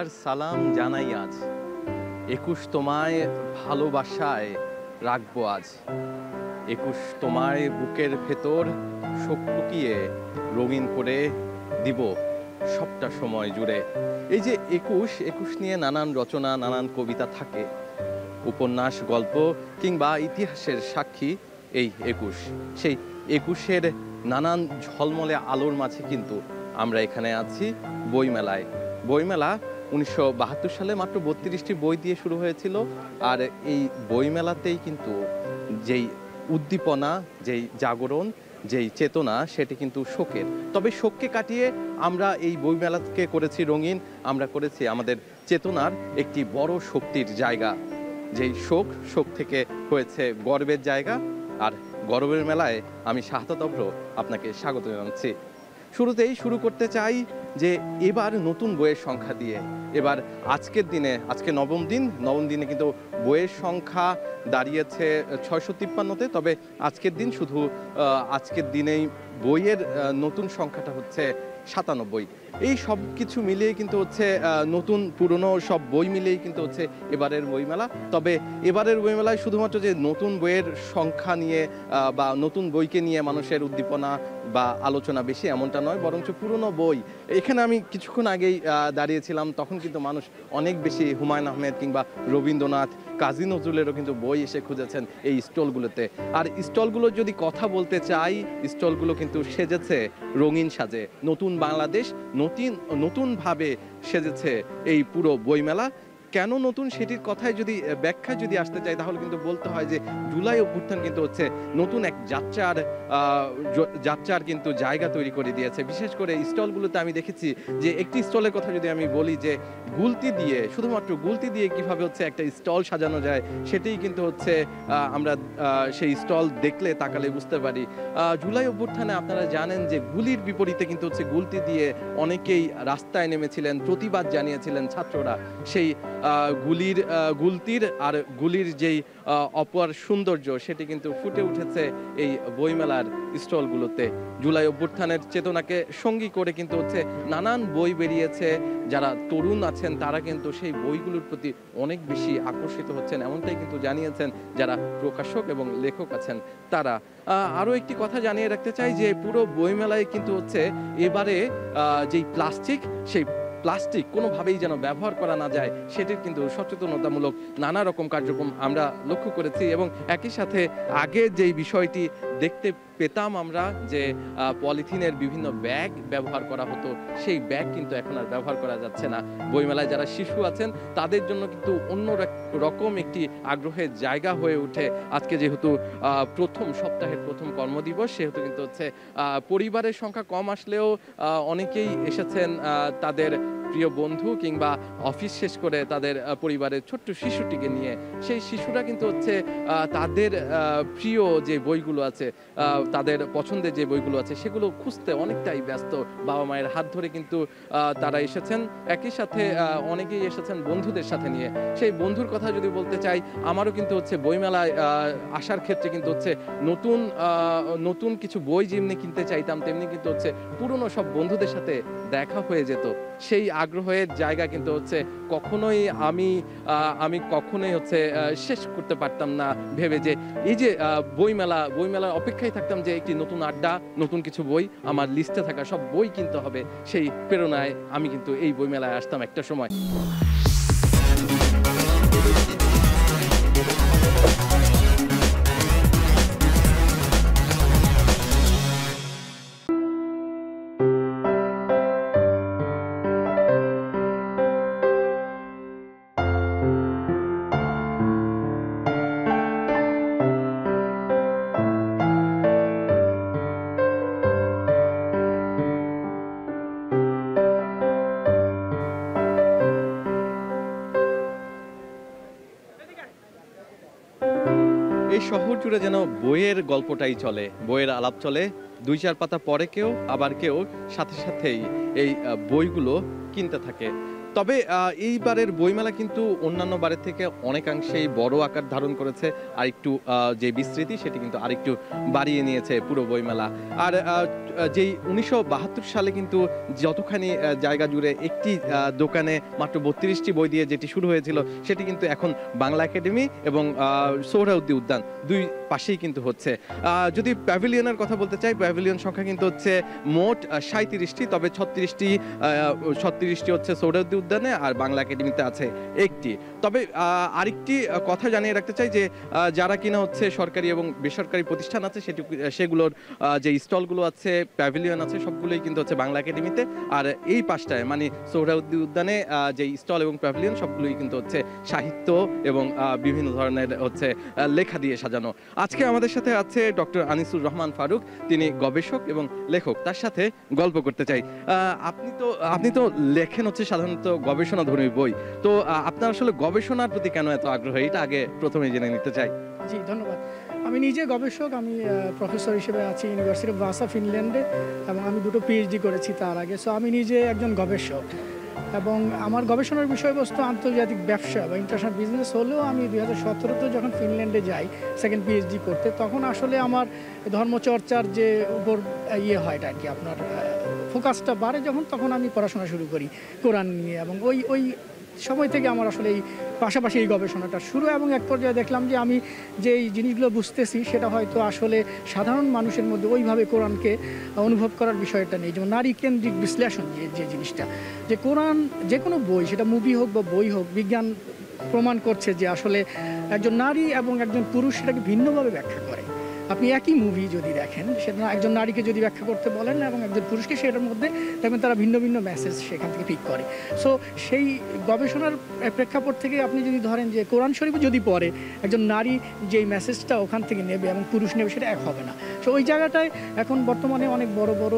হাজার সালাম জানাই আজ, ২১ তোমায় ভালোবাসায় রাখবো আজ। ২১ তোমায় বুকের ভেতর শোক টুকিয়ে রঙিন করে দিব সবটা সময় জুড়ে। এই যে ২১ নিয়ে নানান রচনা, নানান কবিতা থাকে, উপন্যাস, গল্প কিংবা ইতিহাসের সাক্ষী এই ২১। সেই ২১-এর নানান ঝলমলে আলোর মাঝে কিন্তু আমরা এখানে আছি বইমেলায়। বইমেলা ১৯৭২ সালে মাত্র ৩২টি বই দিয়ে শুরু হয়েছিল। আর এই বইমেলাতেই কিন্তু যেই উদ্দীপনা, যেই জাগরণ, যেই চেতনা, সেটি কিন্তু শোকের। তবে শোককে কাটিয়ে আমরা এই বইমেলাকে করেছি রঙিন, আমরা করেছি আমাদের চেতনার একটি বড় শক্তির জায়গা। যেই শোক থেকে হয়েছে গর্বের জায়গা। আর গর্বের মেলায় আমি শাহাদাত অভ্র আপনাকে স্বাগত জানাচ্ছি। শুরুতেই শুরু করতে চাই যে এবার নতুন বইয়ের সংখ্যা দিয়ে। এবার আজকের দিনে, আজকে নবম দিনে কিন্তু বইয়ের সংখ্যা দাঁড়িয়েছে ৬৫৩তে। তবে আজকের দিন শুধু আজকের দিনেই বইয়ের নতুন সংখ্যাটা হচ্ছে ৯৭। এই সব কিছু মিলিয়ে কিন্তু হচ্ছে নতুন পুরনো সব বই মিলিয়েই কিন্তু হচ্ছে এবারের বইমেলা। তবে এবারের বইমেলায় শুধুমাত্র যে নতুন বইয়ের সংখ্যা নিয়ে বা নতুন বইকে নিয়ে মানুষের উদ্দীপনা বা আলোচনা বেশি এমনটা নয়, বরঞ্চ পুরনো বই। এখানে আমি কিছুক্ষণ আগেই দাঁড়িয়েছিলাম, তখন কিন্তু মানুষ অনেক বেশি হুমায়ুন আহমেদ কিংবা রবীন্দ্রনাথ, কাজী নজরুলেরও কিন্তু বই এসে খুঁজেছেন এই স্টলগুলোতে। আর স্টলগুলোর যদি কথা বলতে চাই, স্টলগুলো কিন্তু সেজেছে রঙিন সাজে। নতুন বাংলাদেশ নতুনভাবে সেজেছে এই পুরো বইমেলা। কেন নতুন সেটির কথায় যদি ব্যাখ্যায় যদি আসতে চাই, তাহলে কিন্তু বলতে হয় যে জুলাই অভ্যুত্থান কিন্তু হচ্ছে নতুন এক যাত্রার কিন্তু জায়গা তৈরি করে দিয়েছে। বিশেষ করে স্টলগুলোতে আমি দেখেছি যে একটি স্টলের কথা যদি আমি বলি, যে শুধুমাত্র গুলতি দিয়ে কিভাবে হচ্ছে একটা স্টল সাজানো যায়, সেটাই কিন্তু হচ্ছে আমরা সেই স্টল দেখলে তাকালে বুঝতে পারি। জুলাই অভ্যুত্থানে আপনারা জানেন যে গুলির বিপরীতে কিন্তু হচ্ছে গুলতি দিয়ে অনেকেই রাস্তায় নেমেছিলেন, প্রতিবাদ জানিয়েছিলেন ছাত্ররা। সেই গুলতির আর গুলির যেই অপার সৌন্দর্য, সেটি কিন্তু ফুটে উঠেছে এই বইমেলার স্টলগুলোতে। জুলাই অভ্যুত্থানের চেতনাকে সঙ্গী করে কিন্তু হচ্ছে নানান বই বেরিয়েছে। যারা তরুণ আছেন তারা কিন্তু সেই বইগুলোর প্রতি অনেক বেশি আকর্ষিত হচ্ছেন, এমনটাই কিন্তু জানিয়েছেন যারা প্রকাশক এবং লেখক আছেন তারা। আরও একটি কথা জানিয়ে রাখতে চাই যে পুরো বইমেলায় কিন্তু হচ্ছে এবারে যেই সেই প্লাস্টিক কোনোভাবেই যেন ব্যবহার করা না যায়, সেটির কিন্তু সচেতনতামূলক নানা রকম কার্যক্রম আমরা লক্ষ্য করেছি। এবং একই সাথে আগে যেই বিষয়টি দেখতে পেতাম আমরা, যে পলিথিনের বিভিন্ন ব্যাগ ব্যবহার করা হতো, সেই ব্যাগ কিন্তু এখন আর ব্যবহার করা যাচ্ছে না। বইমেলায় যারা শিশু আছেন তাদের জন্য কিন্তু অন্য রকম একটি আগ্রহের জায়গা হয়ে ওঠে। আজকে যেহেতু সপ্তাহের প্রথম কর্মদিবস, সেহেতু কিন্তু হচ্ছে পরিবারের সংখ্যা কম আসলেও অনেকেই এসেছেন তাদের প্রিয় বন্ধু কিংবা অফিস শেষ করে তাদের পরিবারের ছোট্ট শিশুটিকে নিয়ে। সেই শিশুরা কিন্তু হচ্ছে তাদের প্রিয় যে বইগুলো আছে, তাদের পছন্দের যে বইগুলো আছে, সেগুলো খুঁজতে অনেকটাই ব্যস্ত। বাবা মায়ের হাত ধরে কিন্তু তারা এসেছেন। একই সাথে অনেকেই এসেছেন বন্ধুদের সাথে নিয়ে। সেই বন্ধুর কথা যদি বলতে চাই, আমারও কিন্তু হচ্ছে বইমেলায় আসার ক্ষেত্রে কিন্তু হচ্ছে নতুন কিছু বই যেমনি কিনতে চাইতাম, তেমনি কিন্তু হচ্ছে পুরনো সব বন্ধুদের সাথে দেখা হয়ে যেত। সেই আগ্রহের জায়গা কিন্তু হচ্ছে আমি কখনোই হচ্ছে শেষ করতে পারতাম না ভেবে যে এই যে বইমেলার অপেক্ষায় থাকতাম যে একটি নতুন আড্ডা, নতুন কিছু বই, আমার লিস্টে থাকা সব বই কিনতে হবে। সেই প্রেরণায় আমি কিন্তু এই বইমেলায় আসতাম একটা সময়। এই শহর জুড়ে যেন বইয়ের গল্পটাই চলে, বইয়ের আলাপ চলে। ২-৪ পাতা পরে কেউ সাথেই এই বইগুলো কিনতে থাকে। তবে এইবারের বইমেলা কিন্তু অন্যান্য বারের থেকে অনেকাংশেই বড় আকার ধারণ করেছে, আর একটু যে বিস্তৃতি সেটি কিন্তু আরেকটু বাড়িয়ে নিয়েছে পুরো বইমেলা। আর যেই 1972 সালে কিন্তু যতখানি জায়গা জুড়ে একটি দোকানে মাত্র 32টি বই দিয়ে যেটি শুরু হয়েছিল, সেটি কিন্তু এখন বাংলা একাডেমি এবং সোহরাওয়ার্দী উদ্যান দুই পাশেই কিন্তু হচ্ছে। যদি প্যাভিলিয়নের কথা বলতে চাই, প্যাভিলিয়ন সংখ্যা কিন্তু হচ্ছে মোট 37টি, তবে 36টি হচ্ছে সোহরাওয়ার্দী উদ্যানে আর বাংলা একাডেমিতে আছে একটি। তবে আরেকটি কথা জানিয়ে রাখতে চাই যে যারা কিনা হচ্ছে সরকারি এবং বেসরকারি প্রতিষ্ঠান আছে সেগুলোর যে স্টলগুলো আছে, প্যাভিলিয়ন আছে, সবগুলোই কিন্তু হচ্ছে বাংলা একাডেমিতে। আর এই পাশটায় মানে সোহরাওয়ার্দী উদ্যানে যে স্টল এবং প্যাভিলিয়ন সবগুলোই কিন্তু হচ্ছে সাহিত্য এবং বিভিন্ন ধরনের হচ্ছে লেখা দিয়ে সাজানো। আজকে আমাদের সাথে আছে ডক্টর আনিসুর রহমান ফারুক, তিনি গবেষক এবং লেখক। তার সাথে গল্প করতে চাই। আপনি তো লেখেন হচ্ছে সাধারণত গবেষণাধর্মী বই, তো আপনার আসলে গবেষণার প্রতি কেন এত আগ্রহ, এটা আগে প্রথমে জেনে নিতে চাই। জি, ধন্যবাদ। আমি নিজে গবেষক, আমি প্রফেসর হিসেবে আছি ইউনিভার্সিটি অফ ভাসা, ফিনল্যান্ডে, এবং আমি দুটো পিএইচডি করেছি তার আগে। সো আমি নিজে একজন গবেষক এবং আমার গবেষণার বিষয়বস্তু আন্তর্জাতিক ব্যবসা বা ইন্টারন্যাশনাল বিজনেস হলেও আমি 2017-তে যখন ফিনল্যান্ডে যাই সেকেন্ড পিএইচডি করতে, তখন আসলে আমার ধর্মচর্চার যে উপর হয় আর কি, আপনার ফোকাসটা বাড়ে যখন, তখন আমি পড়াশোনা শুরু করি কোরআন নিয়ে, এবং ওই সময় থেকে আমার আসলে এই পাশাপাশি এই গবেষণাটা শুরু। এবং এক পর্যায়ে দেখলাম যে আমি যে এই জিনিসগুলো বুঝতেছি সেটা হয়তো আসলে সাধারণ মানুষের মধ্যে ওইভাবে কোরআনকে অনুভব করার বিষয়টা নেই। যেমন নারী কেন্দ্রিক বিশ্লেষণ যে জিনিসটা, যে কোরআন যে কোনো বই, সেটা মুভি হোক বা বই হোক, বিজ্ঞান প্রমাণ করছে যে আসলে একজন নারী এবং একজন পুরুষ সেটাকে ভিন্নভাবে ব্যাখ্যা করে। আপনি একই মুভি যদি দেখেন, সেটা একজন নারীকে যদি ব্যাখ্যা করতে বলেন এবং একজন পুরুষকে, সেটার মধ্যে দেখবেন তারা ভিন্ন ভিন্ন মেসেজ সেখান থেকে পিক করে। সো সেই গবেষণার প্রেক্ষাপট থেকে আপনি যদি ধরেন যে কোরআন শরীফ যদি পড়ে, একজন নারী যেই মেসেজটা ওখান থেকে নেবে এবং পুরুষ নেবে, সেটা এক হবে না। সো ওই জায়গাটায় এখন বর্তমানে অনেক বড় বড়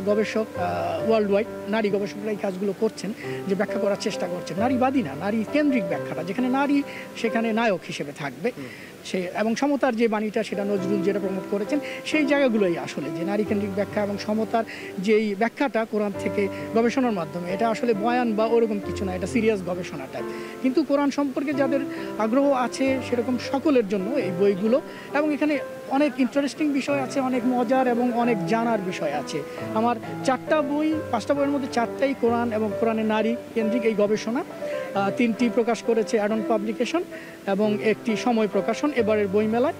গবেষক ওয়ার্ল্ড ওয়াইড, নারী গবেষকরা এই কাজগুলো করছেন, যে ব্যাখ্যা করার চেষ্টা করছেন নারীবাদী না, নারী কেন্দ্রিক ব্যাখ্যাটা, যেখানে নারী সেখানে নায়ক হিসেবে থাকবে সে, এবং সমতার যে বাণীটা সেটা নজরুল যেটা প্রমোট করেছেন, সেই জায়গাগুলোই আসলে যে নারী কেন্দ্রিক ব্যাখ্যা এবং সমতার যেই ব্যাখ্যাটা কোরআন থেকে গবেষণার মাধ্যমে, এটা আসলে বয়ান বা ওরকম কিছু না, এটা সিরিয়াস গবেষণাটাই। কিন্তু কোরআন সম্পর্কে যাদের আগ্রহ আছে সেরকম সকলের জন্য এই বইগুলো, এবং এখানে অনেক ইন্টারেস্টিং বিষয় আছে, অনেক মজার এবং অনেক জানার বিষয় আছে। আমার 5টা বইয়ের মধ্যে 4টাই কোরআন এবং কোরআনের নারী কেন্দ্রিক এই গবেষণা। 3টি প্রকাশ করেছে অ্যাডন পাবলিকেশন এবং একটি সময় প্রকাশন এবারের বইমেলায়।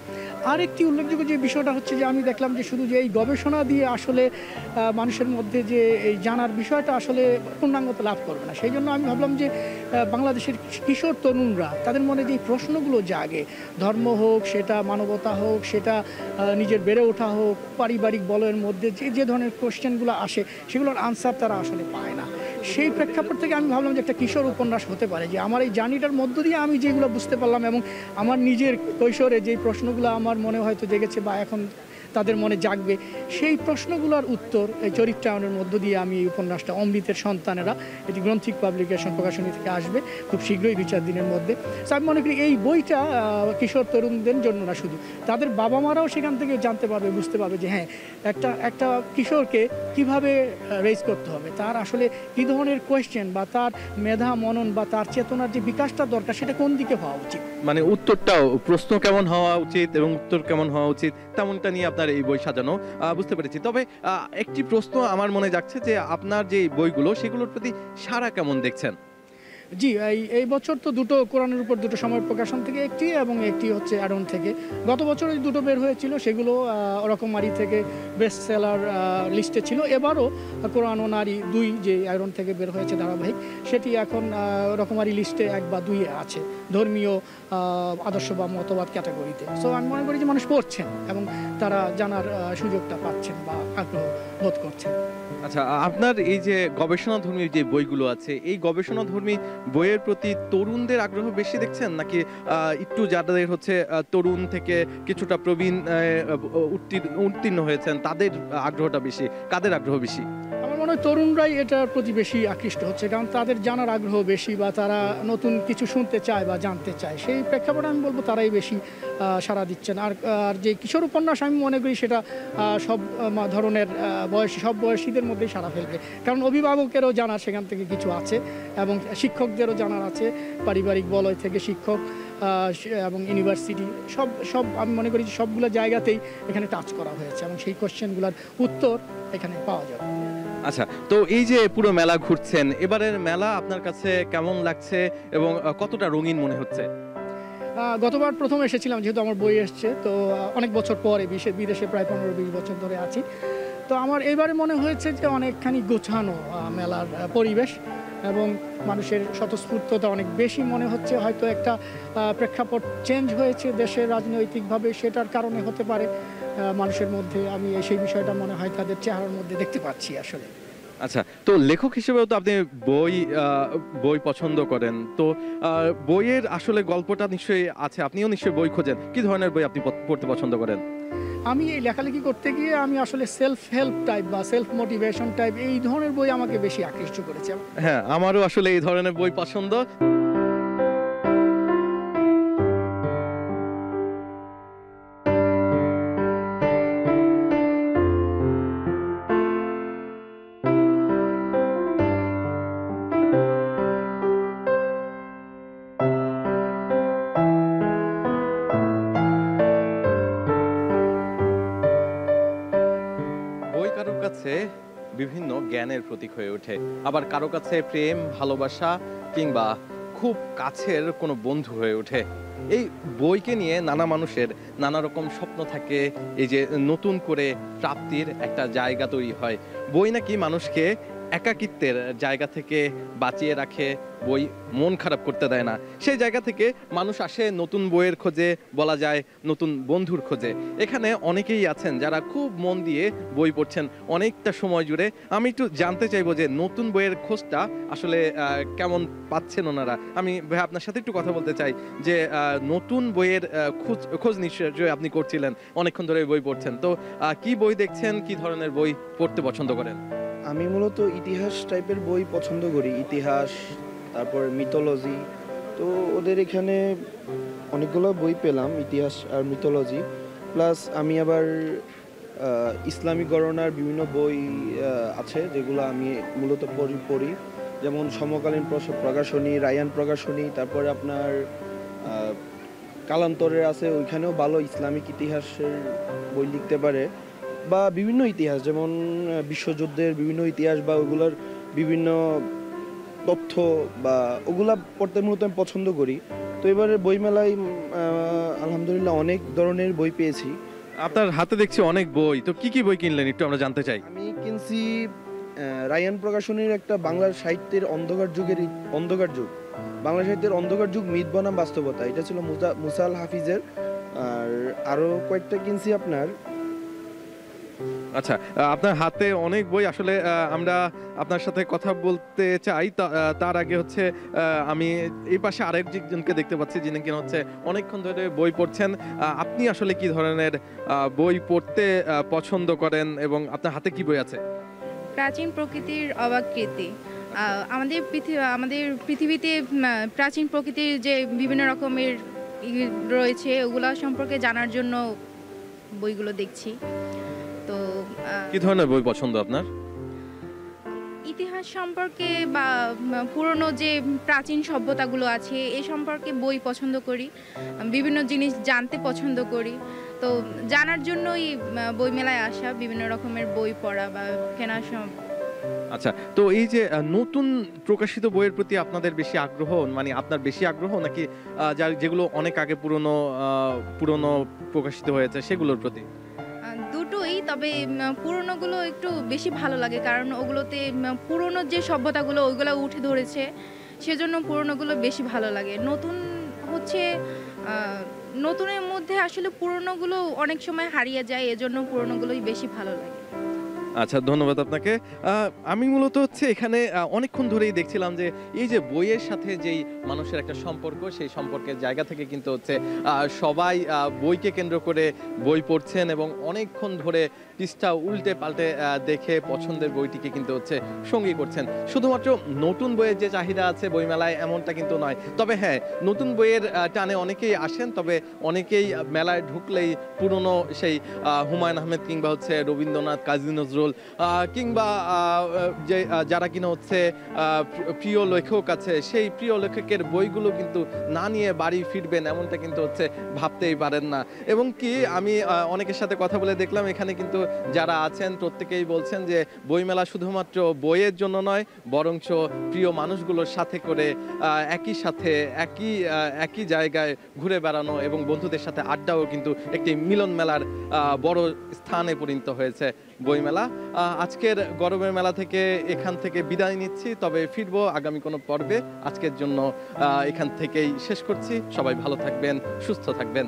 আর একটি উল্লেখযোগ্য যে বিষয়টা হচ্ছে যে আমি দেখলাম যে শুধু যে এই গবেষণা দিয়ে আসলে মানুষের মধ্যে যে এই জানার বিষয়টা আসলে পূর্ণাঙ্গতা লাভ করবে না। সেই জন্য আমি ভাবলাম যে বাংলাদেশের কিশোর তরুণরা, তাদের মনে যে প্রশ্নগুলো জাগে, ধর্ম হোক, সেটা মানবতা হোক, সেটা নিজের বেড়ে ওঠা হোক, পারিবারিক বলয়ের মধ্যে যে ধরনের কোশ্চেনগুলো আসে, সেগুলোর আনসার তারা আসলে পায় না। সেই প্রেক্ষাপট থেকে আমি ভাবলাম যে একটা কিশোর উপন্যাস হতে পারে, যে আমার এই জার্নিটার মধ্য দিয়ে আমি যেগুলো বুঝতে পারলাম এবং আমার নিজের কৈশোরে যেই প্রশ্নগুলো আমার মনে হয়তো জেগেছে বা এখন তাদের মনে জাগবে, সেই প্রশ্নগুলোর উত্তর এই চরিত্রায়নের মধ্য দিয়ে আমি এই উপন্যাসটা, অমৃতের সন্তানেরা, এটি গ্রন্থিক পাবলিকেশন প্রকাশনী থেকে আসবে খুব শীঘ্রই, 2-4 দিনের মধ্যে। তো আমি মনে করি এই বইটা কিশোর তরুণদের জন্য না, শুধু তাদের বাবা মারাও সেখান থেকে জানতে পারবে, বুঝতে পারবে যে হ্যাঁ, একটা কিশোরকে কিভাবে রেজ করতে হবে, তার আসলে কী ধরনের কোয়েশ্চেন বা তার মেধা মনন বা তার চেতনার যে বিকাশটা দরকার, সেটা কোন দিকে হওয়া উচিত, মানে উত্তরটাও, প্রশ্ন কেমন হওয়া উচিত এবং উত্তর কেমন হওয়া উচিত, তেমনটা নিয়ে আপনার এই বই সাজানো, বুঝতে পেরেছি। তবে একটি প্রশ্ন আমার মনে যাচ্ছে যে আপনার যে বইগুলো, সেগুলোর প্রতি সাড়া কেমন দেখছেন? জি, এই বছর তো দুটো কোরআনের উপর, দুটো সময় প্রকাশন থেকে একটি এবং একটি হচ্ছে অ্যাডন থেকে। গত বছর ওই দুটো বের হয়েছিল, সেগুলো রকমারি থেকে বেস্ট সেলার লিস্টে ছিল। এবারও কোরআন ও নারী 2 যে অ্যাডন থেকে বের হয়েছে ধারাবাহিক, সেটি এখন রকমারি লিস্টে 1 বা 2 আছে, ধর্মীয় আদর্শ বা মতবাদ ক্যাটাগরিতে। সো আমি মনে করি যে মানুষ পড়ছেন এবং তারা জানার সুযোগটা পাচ্ছেন বা আগ্রহ বোধ করছেন। আচ্ছা, আপনার এই যে গবেষণাধর্মী যে বইগুলো আছে, এই গবেষণাধর্মী বইয়ের প্রতি তরুণদের আগ্রহ বেশি দেখছেন, নাকি একটু যাদের হচ্ছে তরুণ থেকে কিছুটা প্রবীণ উত্তীর্ণ হয়েছেন, তাদের আগ্রহটা বেশি? কাদের আগ্রহ বেশি? আমার মনে হয় তরুণরাই এটার প্রতি বেশি আকৃষ্ট হচ্ছে, কারণ তাদের জানার আগ্রহ বেশি বা তারা নতুন কিছু শুনতে চায় বা জানতে চায়। সেই প্রেক্ষাপটে আমি বলবো তারাই বেশি সাড়া দিচ্ছেন। আর যে কিশোর উপন্যাস আমি মনে করি সেটা সব ধরনের সব বয়সীদের মধ্যেই সাড়া ফেলবে, কারণ অভিভাবকেরও জানার সেখান থেকে কিছু আছে এবং শিক্ষকদেরও জানার আছে, পারিবারিক বলয় থেকে শিক্ষক এবং ইউনিভার্সিটি সব আমি মনে করি যে সবগুলো জায়গাতেই এখানে টাচ করা হয়েছে এবং সেই কোশ্চেনগুলোর উত্তর এখানে পাওয়া যাবে। আচ্ছা, তো এই যে পুরো মেলা ঘুরছেন, এবারের মেলা আপনার কাছে কেমন লাগছে এবং কতটা রঙিন মনে হচ্ছে? গতবার প্রথম এসেছিলাম, যেহেতু আমার বই এসছে, তো অনেক বছর পরে বিদেশে প্রায় 15-20 বছর ধরে আছি, তো আমার এবারে মনে হয়েছে যে অনেকখানি গোছানো মেলার পরিবেশ এবং মানুষের স্বতঃস্ফূর্ততা অনেক বেশি মনে হচ্ছে। হয়তো একটা প্রেক্ষাপট চেঞ্জ হয়েছে দেশের রাজনৈতিকভাবে, সেটার কারণে হতে পারে মানুষের মধ্যে আমি সেই বিষয়টা মনে হয় তাদের চেহারার মধ্যে দেখতে পাচ্ছি আসলে। আচ্ছা, তো লেখক হিসেবেও তো আপনি বই পছন্দ করেন, তো বইয়ের আসলে গল্পটা নিশ্চয়ই আছে, আপনিও নিশ্চয়ই বই খোঁজেন। কি ধরনের বই আপনি পড়তে পছন্দ করেন? আমি এই লেখালেখি করতে গিয়ে আমি আসলে সেলফ হেল্প টাইপ বা সেলফ মোটিভেশন টাইপ এই ধরনের বই আমাকে বেশি আকৃষ্ট করেছে। হ্যাঁ, আমারও আসলে এই ধরনের বই পছন্দ। বই কারোর কাছে বিভিন্ন জ্ঞানের প্রতীক হয়ে ওঠে, আবার কারো কাছে প্রেম, ভালোবাসা কিংবা খুব কাছের কোনো বন্ধু হয়ে ওঠে। এই বইকে নিয়ে নানা মানুষের নানা রকম স্বপ্ন থাকে, এই যে নতুন করে প্রাপ্তির একটা জায়গা তৈরি হয়। বই নাকি মানুষকে একাকিত্বের জায়গা থেকে বাঁচিয়ে রাখে, বই মন খারাপ করতে দেয় না। সেই জায়গা থেকে মানুষ আসে নতুন বইয়ের খোঁজে, বলা যায় নতুন বন্ধুর খোঁজে। এখানে অনেকেই আছেন যারা খুব মন দিয়ে বই পড়ছেন অনেকটা সময় জুড়ে। আমি একটু জানতে চাইবো যে নতুন বইয়ের খোঁজটা আসলে কেমন পাচ্ছেন ওনারা। আমি ভাই আপনার সাথে একটু কথা বলতে চাই যে নতুন বইয়ের খোঁজ নিশ্চয়ই আপনি করছিলেন, অনেকক্ষণ ধরে বই পড়ছেন, তো কি বই দেখছেন, কি ধরনের বই পড়তে পছন্দ করেন? আমি মূলত ইতিহাস টাইপের বই পছন্দ করি, ইতিহাস, তারপর মিথোলজি। তো ওদের এখানে অনেকগুলো বই পেলাম, ইতিহাস আর মিথোলজি, প্লাস আমি আবার ইসলামিক গণনার বিভিন্ন বই আছে যেগুলো আমি মূলত পড়ি, যেমন সমকালীন প্রকাশনী, রায়ান প্রকাশনী, তারপরে আপনার কালান্তরের আছে, ওইখানেও ভালো ইসলামিক ইতিহাসের বই লিখতে পারে, বা বিভিন্ন ইতিহাস যেমন বিশ্বযুদ্ধের বিভিন্ন ইতিহাস বা ওগুলোর বিভিন্ন তথ্য বা ওগুলা পড়তে মূলত আমি পছন্দ করি। তো এবারে বইমেলায় আলহামদুলিল্লাহ অনেক ধরনের বই পেয়েছি। আপনার হাতে দেখছি অনেক বই, তো কি কি বই কিনলেন একটু আমরা জানতে চাই। আমি কিনছি রায়ান প্রকাশনীর একটা বাংলা সাহিত্যের অন্ধকার যুগ, বাংলা সাহিত্যের অন্ধকার যুগ, মিথ বনাম বাস্তবতা, এটা ছিল মুসাল হাফিজের। আর আরও কয়েকটা কিনছি আপনার। আচ্ছা, আপনার হাতে অনেক বই, আসলে আমরা আপনার সাথে কথা বলতে চাই, তার আগে হচ্ছে আমি এই পাশে আরেকজনকে দেখতে পাচ্ছি যিনি কিনা হচ্ছে অনেকক্ষণ ধরে বই পড়ছেন। আপনি আসলে কি ধরনের বই পড়তে পছন্দ করেন এবং আপনার হাতে কি বই আছে? প্রাচীন প্রকৃতির অবাকৃতি। আমাদের পৃথিবীতে প্রাচীন প্রকৃতির যে বিভিন্ন রকমের রয়েছে ওগুলা সম্পর্কে জানার জন্য বইগুলো দেখছি। তো কি ধরনের বই পছন্দ আপনার? ইতিহাস সম্পর্কে বা পুরনো যে প্রাচীন সভ্যতাগুলো আছে এই সম্পর্কে বই পছন্দ করি, বিভিন্ন জিনিস জানতে পছন্দ করি। তো জানার জন্যই বইমেলায় আসা, বিভিন্ন রকমের বই পড়া বা কেনা। আচ্ছা, তো এই যে নতুন প্রকাশিত বইয়ের প্রতি আপনাদের বেশি আগ্রহ, মানে আপনার বেশি আগ্রহ নাকি যেগুলো অনেক আগে পুরনো প্রকাশিত হয়েছে সেগুলোর প্রতি? দুটোই, তবে পুরনোগুলো একটু বেশি ভালো লাগে, কারণ ওগুলোতে পুরনো যে সভ্যতাগুলো ওইগুলো উঠে ধরেছে, সেজন্য পুরনোগুলো বেশি ভালো লাগে। নতুন হচ্ছে নতুনের মধ্যে আসলে পুরনোগুলো অনেক সময় হারিয়ে যায়, এজন্য পুরনোগুলোই বেশি ভালো লাগে। আচ্ছা, ধন্যবাদ আপনাকে। আমি মূলত হচ্ছে এখানে অনেকক্ষণ ধরেই দেখছিলাম যে এই যে বইয়ের সাথে যেই মানুষের একটা সম্পর্ক, সেই সম্পর্কের জায়গা থেকে কিন্তু হচ্ছে সবাই বইকে কেন্দ্র করে বই পড়ছেন এবং অনেকক্ষণ ধরে পৃষ্ঠা উল্টে পাল্টে দেখে পছন্দের বইটিকে কিন্তু হচ্ছে সঙ্গী করছেন। শুধুমাত্র নতুন বইয়ের যে চাহিদা আছে বইমেলায় এমনটা কিন্তু নয়, তবে হ্যাঁ, নতুন বইয়ের টানে অনেকেই আসেন, তবে অনেকেই মেলায় ঢুকলেই পুরনো সেই হুমায়ুন আহমেদ কিংবা হচ্ছে রবীন্দ্রনাথ, কাজী নজরুল কিংবা যে যারা কিনা হচ্ছে প্রিয় লেখক আছে, সেই প্রিয় লেখকের বইগুলো কিন্তু না নিয়ে বাড়ি ফিরবেন এমনটা কিন্তু হচ্ছে ভাবতেই পারেন না। এবং কি আমি অনেকের সাথে কথা বলে দেখলাম এখানে কিন্তু যারা আছেন প্রত্যেকেই বলছেন যে বইমেলা শুধুমাত্র বইয়ের জন্য নয়, বরঞ্চ প্রিয় মানুষগুলোর সাথে করে একই সাথে একই জায়গায় ঘুরে বেড়ানো এবং বন্ধুদের সাথে আড্ডাও কিন্তু একটি মিলন মেলার বড় স্থানে পরিণত হয়েছে বইমেলা। আজকের গরমের মেলা থেকে এখান থেকে বিদায় নিচ্ছি, তবে ফিরবো আগামী কোনো পর্বে। আজকের জন্য এখান থেকেই শেষ করছি। সবাই ভালো থাকবেন, সুস্থ থাকবেন।